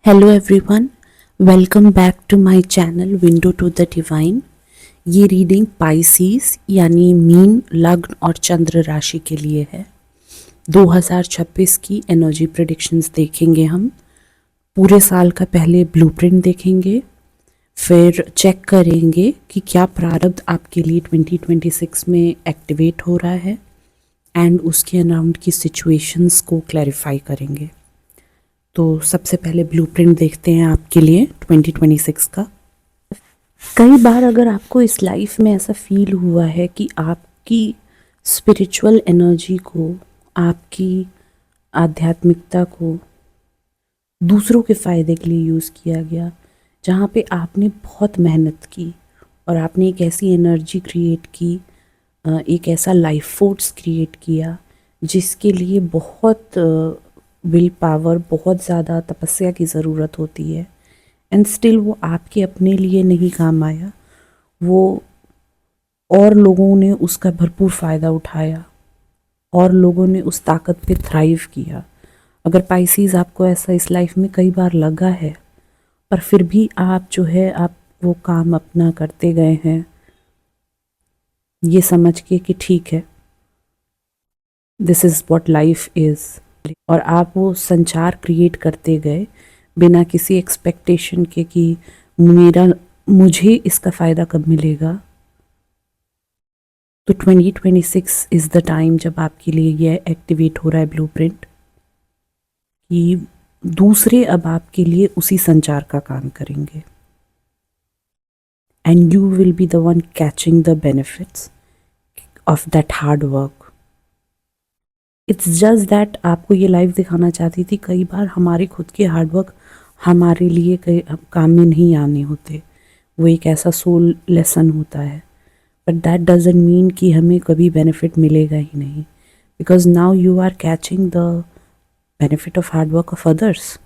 Hello everyone, welcome back to my channel window to the divine. ये reading Pisces यानी मीन, लग्न और चंद्र राशि के लिए है। 2026 की एनर्जी प्रेडिक्शंस देखेंगे हम। पूरे साल का पहले ब्लूप्रिंट देखेंगे, फिर चेक करेंगे कि क्या प्रारब्ध आपके लिए 2026 में एक्टिवेट हो रहा है एंड उसके अराउंड की सिचुएशंस को क्लैरिफाई करेंगे। तो सबसे पहले ब्लूप्रिंट देखते हैं आपके लिए 2026 का। कई बार अगर आपको इस लाइफ में ऐसा फील हुआ है कि आपकी स्पिरिचुअल एनर्जी को, आपकी आध्यात्मिकता को दूसरों के फ़ायदे के लिए यूज़ किया गया, जहाँ पे आपने बहुत मेहनत की और आपने एक ऐसी एनर्जी क्रिएट की, एक ऐसा लाइफ फोर्स क्रिएट किया जिसके लिए बहुत विल पावर, बहुत ज़्यादा तपस्या की ज़रूरत होती है एंड स्टिल वो आपके अपने लिए नहीं काम आया, वो और लोगों ने उसका भरपूर फ़ायदा उठाया और लोगों ने उस ताकत पे थ्राइव किया। अगर पाइसीज आपको ऐसा इस लाइफ में कई बार लगा है, पर फिर भी आप जो है आप वो काम अपना करते गए हैं ये समझ के कि ठीक है, this is what life is, और आप वो संचार क्रिएट करते गए बिना किसी एक्सपेक्टेशन के कि मुझे इसका फ़ायदा कब मिलेगा। तो 2026 इज़ द टाइम जब आपके लिए यह एक्टिवेट हो रहा है ब्लूप्रिंट कि दूसरे अब आपके लिए उसी संचार का काम करेंगे and you will be the one catching the benefits of that hard work. It's just that आपको ये लाइफ दिखाना चाहती थी, कई बार हमारे खुद के हार्डवर्क हमारे लिए कई काम में नहीं आने होते, वो एक ऐसा सोल लेसन होता है, बट दैट डजंट मीन कि हमें कभी बेनिफिट मिलेगा ही नहीं, because now you are catching the benefit of hard work of others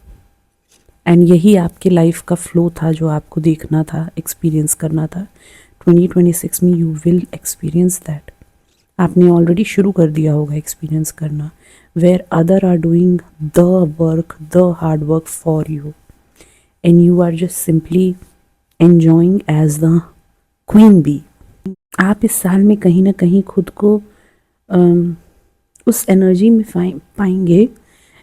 and यही आपके लाइफ का फ्लो था जो आपको देखना था, एक्सपीरियंस करना था। 2026 में यू विल एक्सपीरियंस दैट। आपने ऑलरेडी शुरू कर दिया होगा एक्सपीरियंस करना, where other are doing the work, the hard work for you and you are just simply enjoying as the queen bee. आप इस साल में कहीं ना कहीं खुद को उस एनर्जी में पाएंगे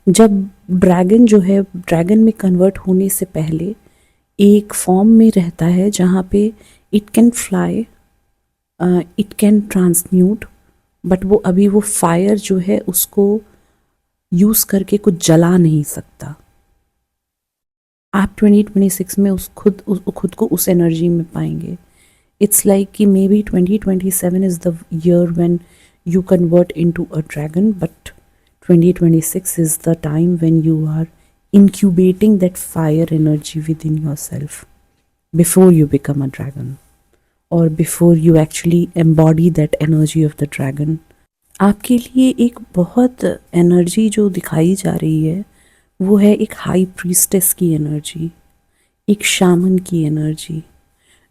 जब ड्रैगन जो है, ड्रैगन में कन्वर्ट होने से पहले एक फॉर्म में रहता है जहाँ पे it can fly, it can transmute, but वो अभी वो फायर जो है उसको यूज़ करके कुछ जला नहीं सकता। आप 2026 में खुद को उस एनर्जी में पाएंगे। इट्स लाइक कि may be 2027 is the year when you convert into a dragon, but 2026 is the time when you are incubating that fire energy within yourself before you become a dragon or before you actually embody that energy of the dragon. आपके लिए एक बहुत energy जो दिखाई जा रही है वो है एक हाई प्रीस्टेस की एनर्जी, एक शामन की एनर्जी,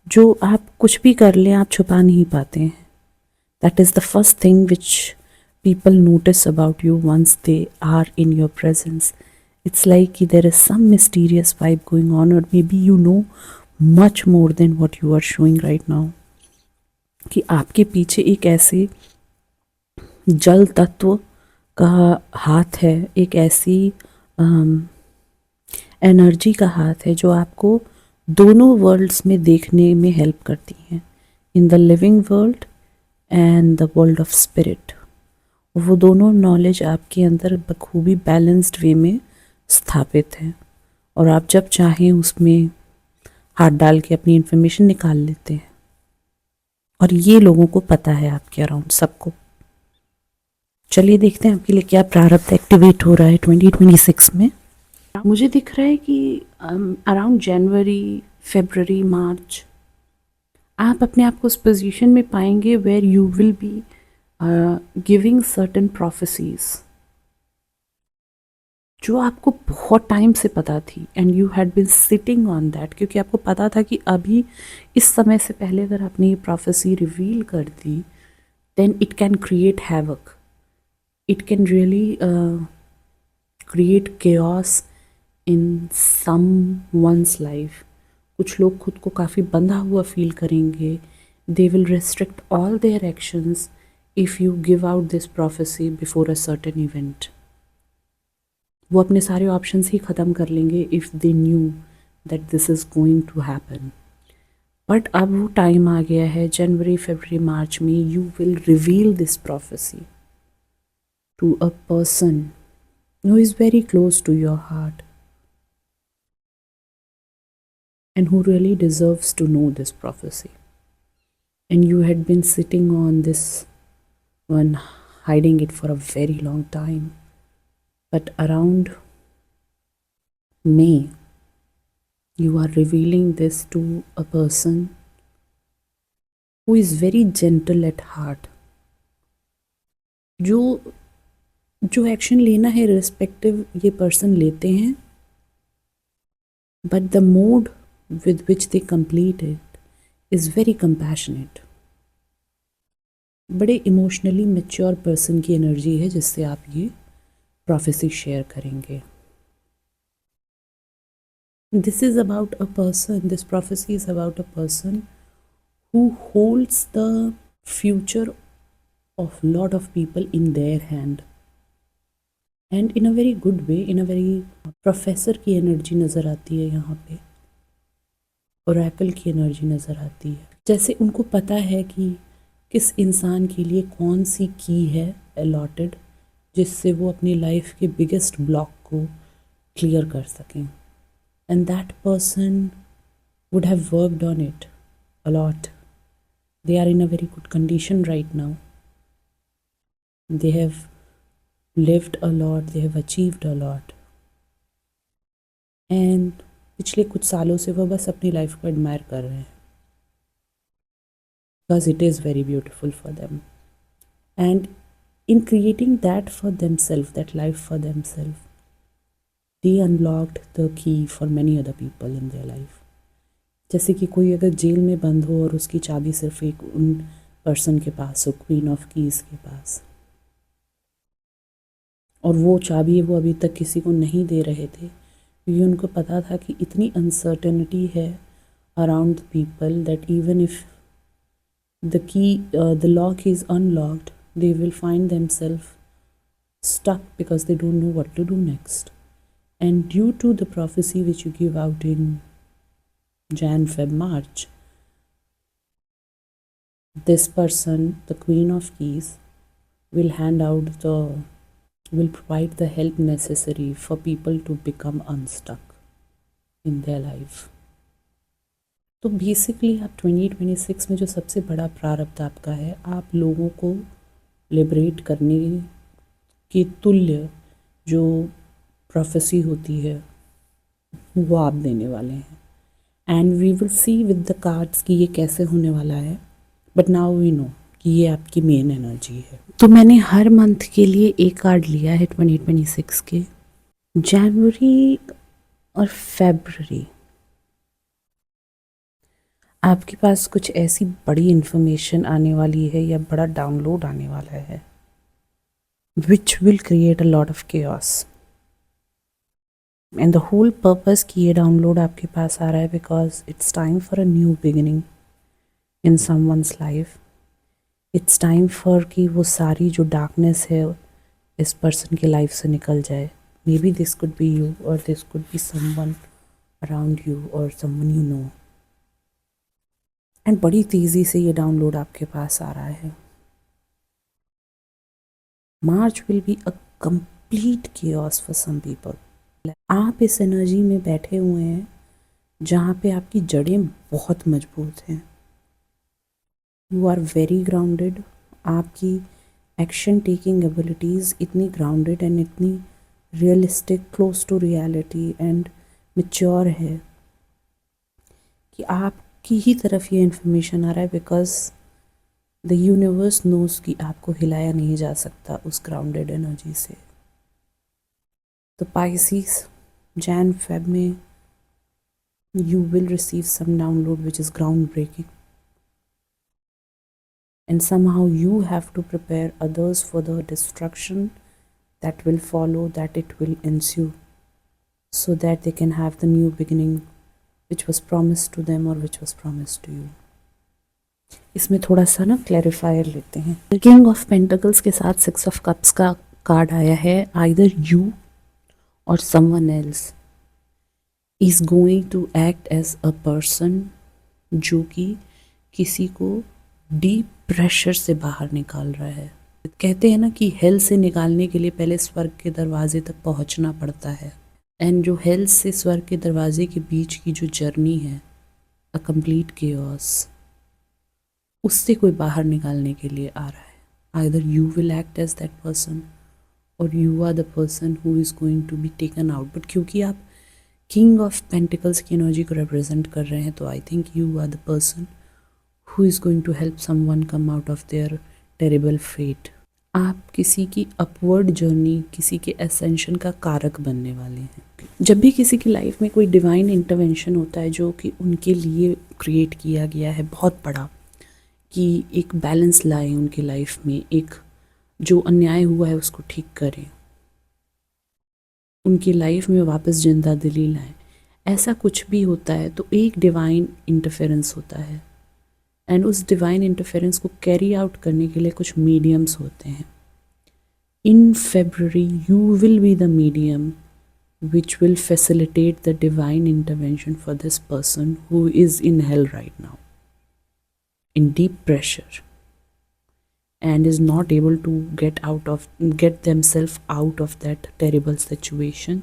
जो आप कुछ भी कर लें आप छुपा नहीं पाते हैं। That is the first thing which people notice about you once they are in your presence. It's like there is some mysterious vibe going on, or maybe you know much more than what you are showing right now. कि आपके पीछे एक ऐसे जल तत्व का हाथ है, एक ऐसी एनर्जी का हाथ है जो आपको दोनों वर्ल्ड्स में देखने में हेल्प करती हैं, in the living world and the world of spirit. वो दोनों नॉलेज आपके अंदर बखूबी बैलेंस्ड वे में स्थापित है और आप जब चाहें उसमें हाथ डाल के अपनी इन्फॉर्मेशन निकाल लेते हैं, और ये लोगों को पता है आपके अराउंड सबको। चलिए देखते हैं आपके लिए क्या प्रारब्ध एक्टिवेट हो रहा है 2026 में। मुझे दिख रहा है कि अराउंड जनवरी, फरवरी, मार्च आप अपने आप को उस पोजीशन में पाएंगे where you will be giving certain prophecies जो आपको बहुत टाइम से पता थी and you had been sitting on that, क्योंकि आपको पता था कि अभी इस समय से पहले अगर आपने ये प्रोफेसी रिवील कर दी then it can create havoc, it can really create chaos in someone's life. कुछ लोग खुद को काफ़ी बंधा हुआ फील करेंगे। They will restrict all their actions if you give out this prophecy before a certain event. वो अपने सारे ऑप्शंस ही ख़त्म कर लेंगे if they knew that this is going to happen. But अब वो टाइम आ गया है, जनवरी फरवरी मार्च में you will reveal this prophecy to a person who is very close to your heart and who really deserves to know this prophecy. And you had been sitting on this one, hiding it for a very long time. But around May, you are revealing this to a person who is very gentle at heart. जो जो action लेना है respective ये person लेते हैं, but the mode with which they complete it is very compassionate. बड़े emotionally mature person की energy है जिससे आप ये प्रोफेसी शेयर करेंगे. This is about a person, this prophecy is about a person who holds the future of lot of people in their hand. And in a very good way, in a very professor की energy नज़र आती है यहाँ पे, Oracle की energy नज़र आती है. जैसे उनको पता है कि किस इंसान के लिए कौन सी की है अलॉटेड, जिससे वो अपनी लाइफ के बिगेस्ट ब्लॉक को क्लियर कर सकें. And that person would have worked on it a lot. They are in a very good condition right now. They have lived a lot, they have achieved a lot. And पिछले कुछ सालों से वो बस अपनी लाइफ को एडमायर कर रहे हैं, because it is very beautiful for them. And in creating that for themselves, that life for themselves, they unlocked the key for many other people in their life. जैसे कि कोई अगर जेल में बंद हो और उसकी चाबी सिर्फ एक उन पर्सन के पास हो, क्वीन ऑफ कीज के पास, और वो चाबी वो अभी तक किसी को नहीं दे रहे थे क्योंकि उनको पता था कि इतनी अनसर्टेनिटी है around the people that even if the lock is unlocked, they will find themselves stuck because they don't know what to do next. And due to the prophecy which you give out in Jan, Feb, March, this person, the Queen of Keys, will provide the help necessary for people to become unstuck in their life. तो basically आप 2026 में जो सबसे बड़ा प्रारब्ध आपका है, आप लोगों को लिबरेट करने के तुल्य जो प्रोफेसी होती है वो आप देने वाले हैं. And we will see with the cards कि ये कैसे होने वाला है, बट नाउ वी नो कि ये आपकी मेन एनर्जी है. तो मैंने हर मंथ के लिए एक कार्ड लिया है 2026 के. जनवरी और फेब्रुअरी आपके पास कुछ ऐसी बड़ी इन्फॉर्मेशन आने वाली है या बड़ा डाउनलोड आने वाला है which will create a lot of chaos. And the whole purpose कि ये डाउनलोड आपके पास आ रहा है because it's time for a new beginning in someone's life. It's time for कि वो सारी जो डार्कनेस है इस पर्सन की लाइफ से निकल जाए. Maybe this could be you और this could be someone around you और समवन यू नो. एंड बड़ी तेज़ी से ये डाउनलोड आपके पास आ रहा है. March will be a complete chaos for some people. आप इस एनर्जी में बैठे हुए हैं जहाँ पे आपकी जड़ें बहुत मजबूत हैं. You are very grounded. आपकी एक्शन टेकिंग एबिलिटीज़ इतनी ग्राउंडेड एंड इतनी realistic, close to reality and mature है कि आप की ही तरफ ये इन्फॉर्मेशन आ रहा है बिकॉज द यूनिवर्स नोज कि आपको हिलाया नहीं जा सकता उस ग्राउंडेड एनर्जी से. तो पाइसिस जैन फेब में you will receive some download which is ground breaking and somehow you have to prepare others for the destruction that will follow, that it will ensue. so that they can have the new beginning which was promised to them or which was promised to you. इसमें थोड़ा सा ना clarifier लेते हैं। King of pentacles के साथ six of cups का card आया है। आइदर यू और someone else is going to act as a person जो कि किसी को डीप प्रेशर से बाहर निकाल रहा है। कहते हैं ना कि हेल से निकालने के लिए पहले स्वर्ग के दरवाजे तक पहुंचना पड़ता है, एंड जो हेल से स्वर्ग के दरवाजे के बीच की जो जर्नी है, अ कंप्लीट केओस, उससे कोई बाहर निकालने के लिए आ रहा है। Either you will act as that person और you are the person who is going to be taken out. But क्योंकि आप किंग ऑफ पेंटिकल्स की एनर्जी को रिप्रेजेंट कर रहे हैं, तो I think you are the person who is going to help someone come out of their terrible fate. आप किसी की अपवर्ड जर्नी, किसी के एसेंशन का कारक बनने वाले हैं। जब भी किसी की लाइफ में कोई डिवाइन इंटरवेंशन होता है जो कि उनके लिए क्रिएट किया गया है बहुत बड़ा, कि एक बैलेंस लाए उनकी लाइफ में, एक जो अन्याय हुआ है उसको ठीक करें, उनकी लाइफ में वापस जिंदा दिली लाएं, ऐसा कुछ भी होता है तो एक डिवाइन इंटरफेरेंस होता है। एंड उस डिवाइन इंटरफेरेंस को कैरी आउट करने के लिए कुछ मीडियम्स होते हैं। In February you will be the medium which will facilitate the divine intervention for this person who is in hell right now, in deep pressure, and is not able to get themselves out of that terrible situation.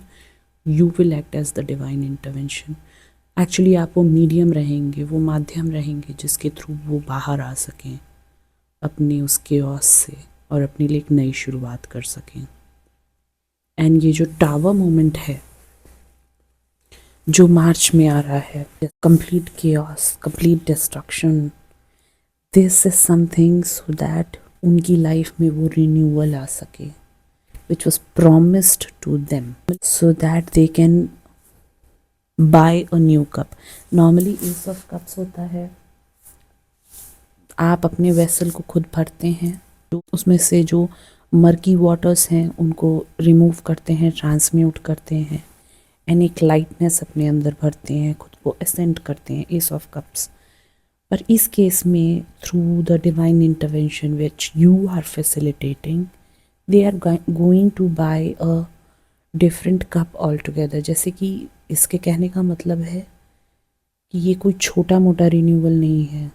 You will act as the divine intervention. Actually आप वो medium रहेंगे, वो माध्यम रहेंगे जिसके through वो बाहर आ सकें अपने उस केओस से और अपने लिए एक नई शुरुआत कर सकें। एंड ये जो टावर मोमेंट है जो मार्च में आ रहा है, complete chaos, complete destruction, this is something so that उनकी लाइफ में वो रिन्यूअल आ सके which was promised to them, so that they can buy a new cup. Normally ace of cups होता है, आप अपने वेसल को खुद भरते हैं, उसमें से जो मर्की वाटर्स हैं उनको रिमूव करते हैं, ट्रांसम्यूट करते हैं, एंड एक लाइटनेस अपने अंदर भरते हैं, खुद को असेंड करते हैं, एस ऑफ कप्स। पर इस केस में through the divine intervention which you are facilitating, they are going to buy a different cup all together. जैसे कि इसके कहने का मतलब है कि ये कोई छोटा मोटा रिन्यूअल नहीं है,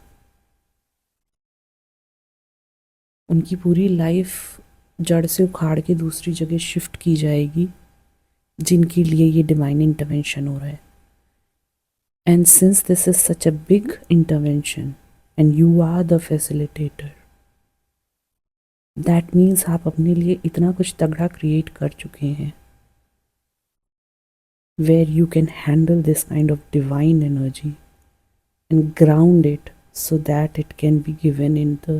उनकी पूरी लाइफ जड़ से उखाड़ के दूसरी जगह शिफ्ट की जाएगी जिनके लिए ये डिवाइन इंटरवेंशन हो रहा है। And since this is such a big intervention and you are the facilitator, that means आप अपने लिए इतना कुछ तगड़ा क्रिएट कर चुके हैं where you can handle this kind of divine energy and ground it so that it can be given in the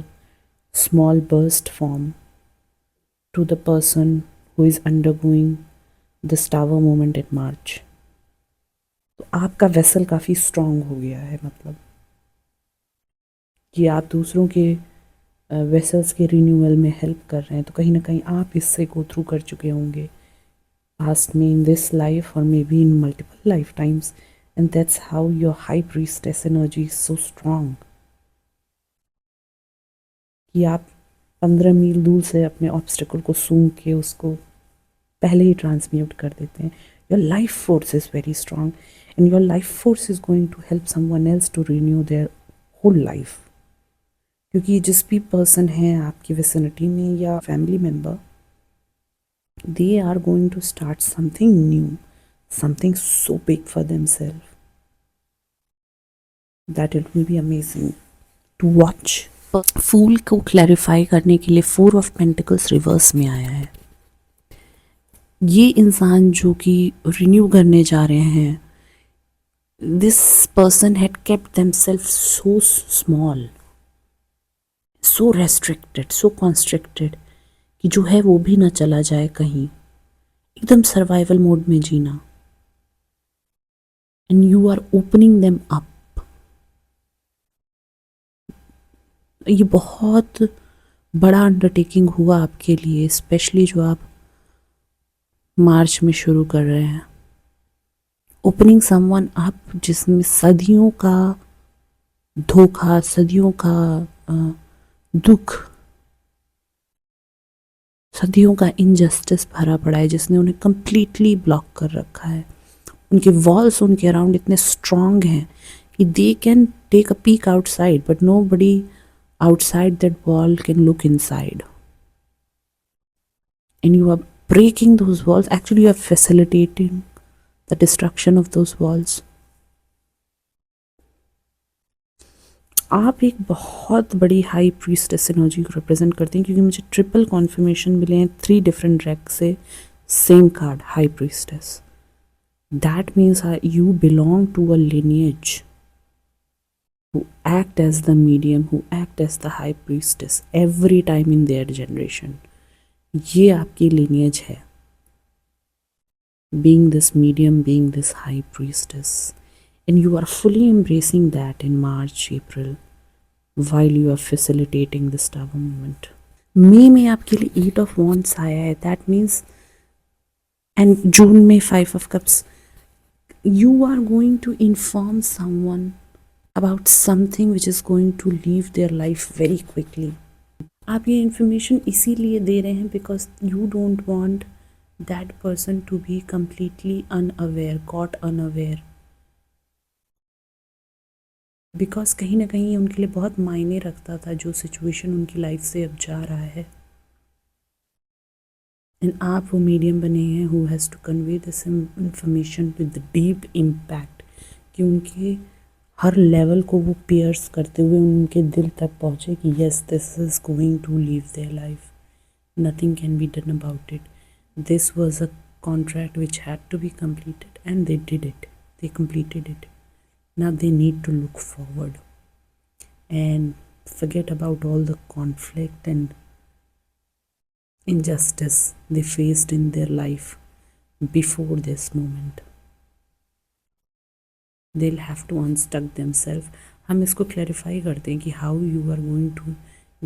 small burst form to the person who is undergoing this tower moment in March. तो आपका vessel काफ़ी strong हो गया है, मतलब कि आप दूसरों के वेसल्स के रिन्यूअल में हेल्प कर रहे हैं, तो कहीं ना कहीं आप इससे गो थ्रू कर चुके होंगे past me in this life or maybe in multiple lifetimes, and that's how your high priestess energy is so strong कि आप 15 मील दूर से अपने ऑब्स्टिकल को सूंघ के उसको पहले ही ट्रांसम्यूट कर देते हैं। Your life force is very strong and your life force is going to help someone else to renew their whole life. क्योंकि जिस भी पर्सन है आपकी विसिनिटी में या family member, they are going to start something new, something so big for themselves that it will be amazing to watch. फूल को clarify करने के लिए 4 ऑफ पेंटिकल्स रिवर्स में आया है। ये इंसान जो कि रिन्यू करने जा रहे हैं, this person had kept themselves so small, so restricted, so constricted कि जो है वो भी ना चला जाए कहीं, एकदम सर्वाइवल मोड में जीना। And you are opening them up. ये बहुत बड़ा अंडरटेकिंग हुआ आपके लिए, स्पेशली जो आप मार्च में शुरू कर रहे हैं। ओपनिंग समवन अप जिसमें सदियों का धोखा, सदियों का दुख, सदियों का इनजस्टिस भरा पड़ा है, जिसने उन्हें कंप्लीटली ब्लॉक कर रखा है। उनके वॉल्स उनके अराउंड इतने स्ट्रांग हैं कि they can take a peek outside, but nobody outside that wall can look inside. And you are breaking those walls. Actually, you are facilitating the destruction of those walls. आप एक बहुत बड़ी high priestess energy को represent करते हैं, क्योंकि मुझे triple confirmation मिले हैं 3 डिफरेंट रैक से, same card high priestess. That means you belong to a lineage who act as the medium, who act as the high priestess every time in their generation. ये आपकी lineage है, being this medium, being this high priestess, and you are fully embracing that in March, April, while you are facilitating this tower movement. May में आपके लिए 8 of Wands आया है, that means, and June में 5 of Cups. You are going to inform someone about something which is going to leave their life very quickly. आप ये information इसीलिए दे रहे हैं because you don't want that person to be completely unaware, caught unaware. Because कहीं ना कहीं उनके लिए बहुत मायने रखता था जो situation उनकी लाइफ से अब जा रहा है. And आप वो मीडियम बने हैं who has to convey this information with deep impact, कि उनके हर लेवल को वो पियर्स करते हुए उनके दिल तक पहुँचे कि yes this is going to leave their life, nothing can be done about it. This was a contract which had to be completed and they did it, they completed it. Now they need to look forward and forget about all the conflict and injustice they faced in their life before this moment. They'll have to unstuck themselves. हम इसको clarify करते हैं कि how you are going to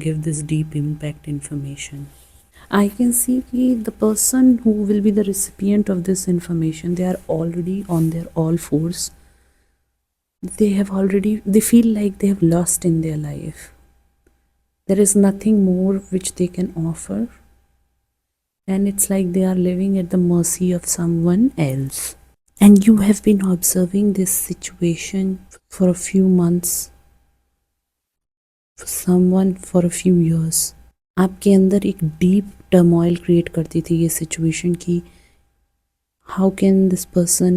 give this deep impact information. I can see कि the person who will be the recipient of this information, they are already on their all fours. They feel like they have lost in their life. There is nothing more which they can offer, and it's like they are living at the mercy of someone else. And you have been observing this situation for a few months, for someone for a few years. आपके अंदर एक deep turmoil create करती थी ये situation की how can this person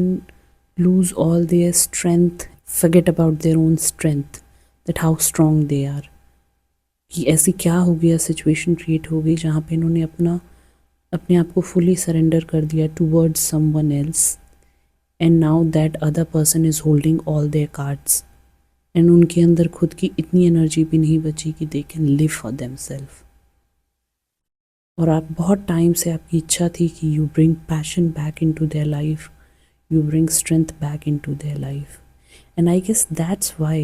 lose all their strength, forget about their own strength, that how strong they are. कि ऐसी क्या हो गया situation create हो गई जहाँ पे इन्होंने अपने आप को fully surrender कर दिया towards someone else. And now that other person is holding all their cards, and उनके अंदर खुद की इतनी एनर्जी भी नहीं बची कि they can live for themselves. और आप बहुत टाइम से आपकी इच्छा थी कि you bring passion back into their life, you bring strength back into their life, and I guess that's why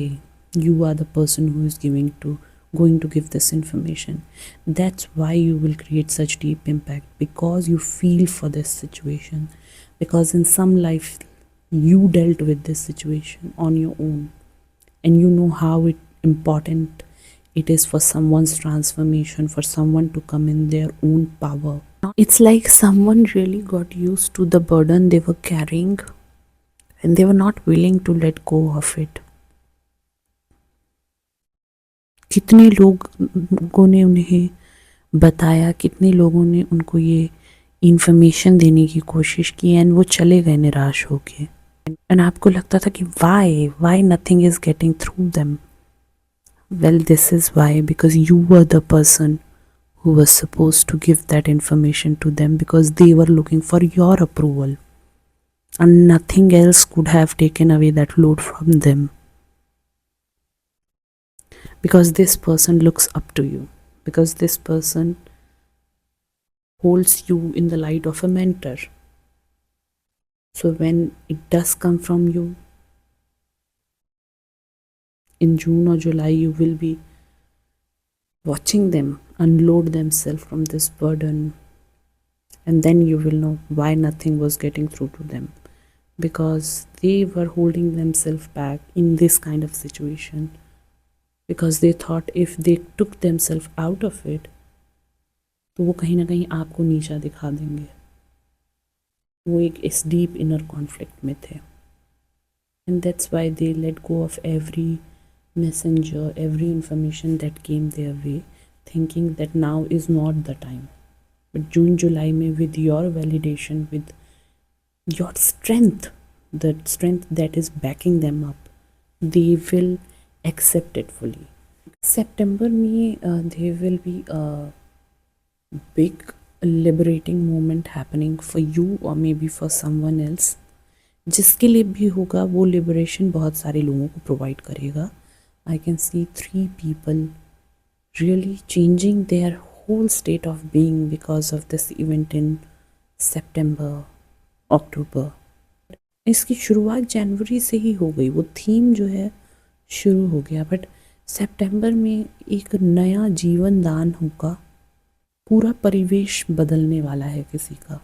you are the person who is going to give this information. That's why you will create such deep impact, because you feel for this situation, because in some life you dealt with this situation on your own, and you know how important it is for someone's transformation, for someone to come in their own power. It's like someone really got used to the burden they were carrying, and they were not willing to let go of it. कितने लोगों ने उन्हें बताया, कितने लोगों ने उनको ये इन्फॉर्मेशन देने की कोशिश की, एंड वो चले गए निराश होके. एंड आपको लगता था कि why nothing is getting through them. Well this is why, because you were the person who was supposed to give that information to them, because they were looking for your approval, and nothing else could have taken away that load from them, because this person looks up to you, because this person holds you in the light of a mentor. So when it does come from you in June or July, you will be watching them unload themselves from this burden, and then you will know why nothing was getting through to them, because they were holding themselves back in this kind of situation, because they thought if they took themselves out of it तो वो कहीं ना कहीं आपको नीचा दिखा देंगे. वो एक इस डीप इनर कॉन्फ्लिक्ट में थे. And that's why they let go of every messenger, every information that came their way, thinking that now is not the time. But June, July में with your validation, with your strength, the strength that is backing them up, they will accept it fully. September में there will be a big liberating moment happening for you or maybe for someone else. जिसके लिए भी होगा वो liberation बहुत सारे लोगों को प्रोवाइड करेगा. I can see 3 people really changing their whole state of being because of this event in September, October. इसकी शुरुआत जनवरी से ही हो गई, वो थीम जो है शुरू हो गया, बट सितंबर में एक नया जीवन दान होगा. पूरा परिवेश बदलने वाला है किसी का.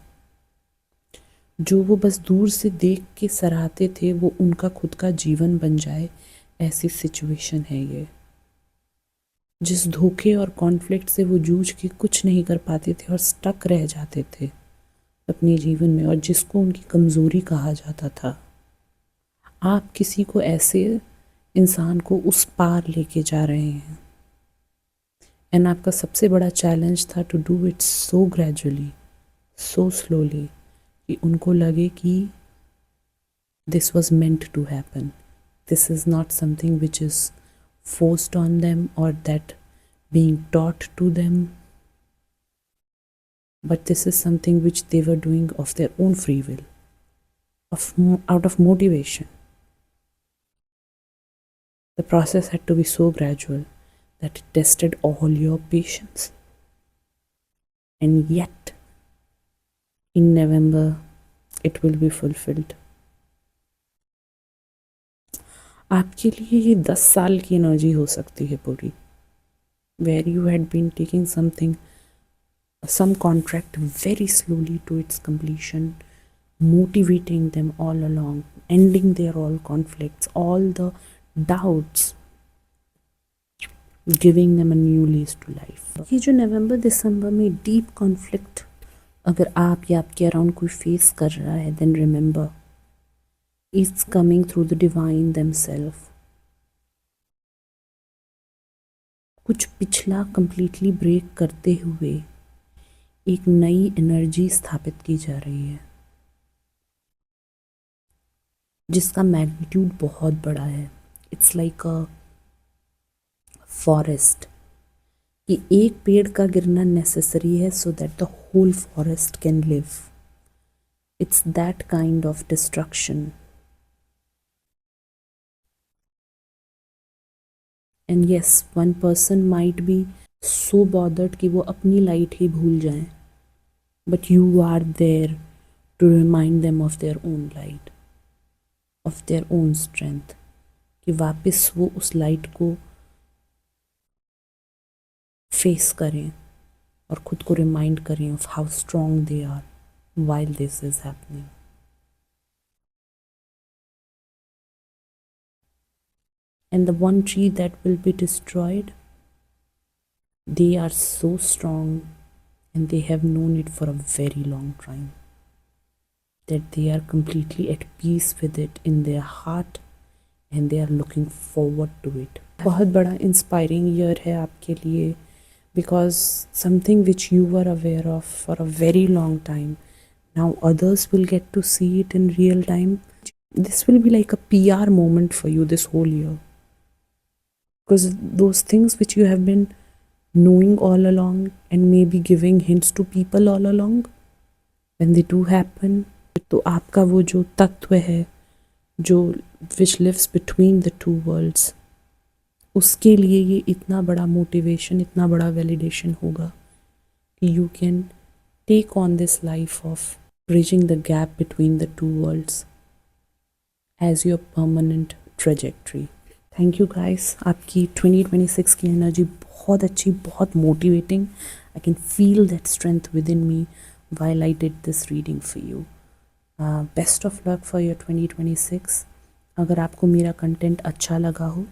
जो वो बस दूर से देख के सराहते थे वो उनका खुद का जीवन बन जाए, ऐसी सिचुएशन है ये. जिस धोखे और कॉन्फ्लिक्ट से वो जूझ के कुछ नहीं कर पाते थे और स्टक रह जाते थे अपने जीवन में, और जिसको उनकी कमज़ोरी कहा जाता था, आप किसी को ऐसे इंसान को उस पार लेके जा रहे हैं. एंड आपका सबसे बड़ा चैलेंज था to do it so gradually, so slowly, कि उनको लगे कि this was meant to happen. This is not something which is forced on them or that being taught to them, but this is something which they were doing of their own free will, out of motivation. The process had to be so gradual that it tested all your patience, and yet in November it will be fulfilled. आपके लिए ये 10 साल की energy हो सकती है पूरी, where you had been taking something, some contract very slowly to its completion, motivating them all along, ending their all conflicts, all the doubts, giving them a new lease to life. ये जो नवंबर दिसंबर में deep conflict अगर आप या आपके around कोई face कर रहा है, then remember it's coming through the divine themselves. कुछ पिछला completely ब्रेक करते हुए एक नई एनर्जी स्थापित की जा रही है, जिसका मैग्नीट्यूड बहुत बड़ा है. इट्स लाइक अ फॉरेस्ट, कि एक पेड़ का गिरना नेसेसरी है so that the whole forest can live. It's that kind of destruction. And yes, one person might be so bothered कि वो अपनी लाइट ही भूल जाएं, but you are there to remind them of their own light, of their own strength, कि वापस वो उस light को फेस करें और खुद को रिमाइंड करें of how strong they are while this is happening. And the one tree that will be destroyed, they are so strong and they have known it for a very long time that they are completely at peace with it in their heart and they are looking forward to it. बहुत बड़ा inspiring year है आपके लिए, because something which you were aware of for a very long time, now others will get to see it in real time. This will be like a PR moment for you this whole year. Because those things which you have been knowing all along and maybe giving hints to people all along, when they do happen, तो आपका वो जो तत्व है जो which lives between the two worlds, उसके लिए ये इतना बड़ा मोटिवेशन, इतना बड़ा वैलिडेशन होगा कि you can take on this life of bridging the gap between the two worlds as your permanent trajectory. Thank you guys. आपकी 2026 की एनर्जी बहुत अच्छी, बहुत motivating. I can feel that strength with in me while I did this reading for you. Best of luck for your 2026। अगर आपको मेरा content अच्छा लगा हो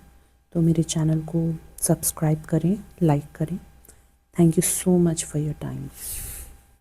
तो मेरे चैनल को सब्सक्राइब करें, लाइक करें। Thank you so much for your time.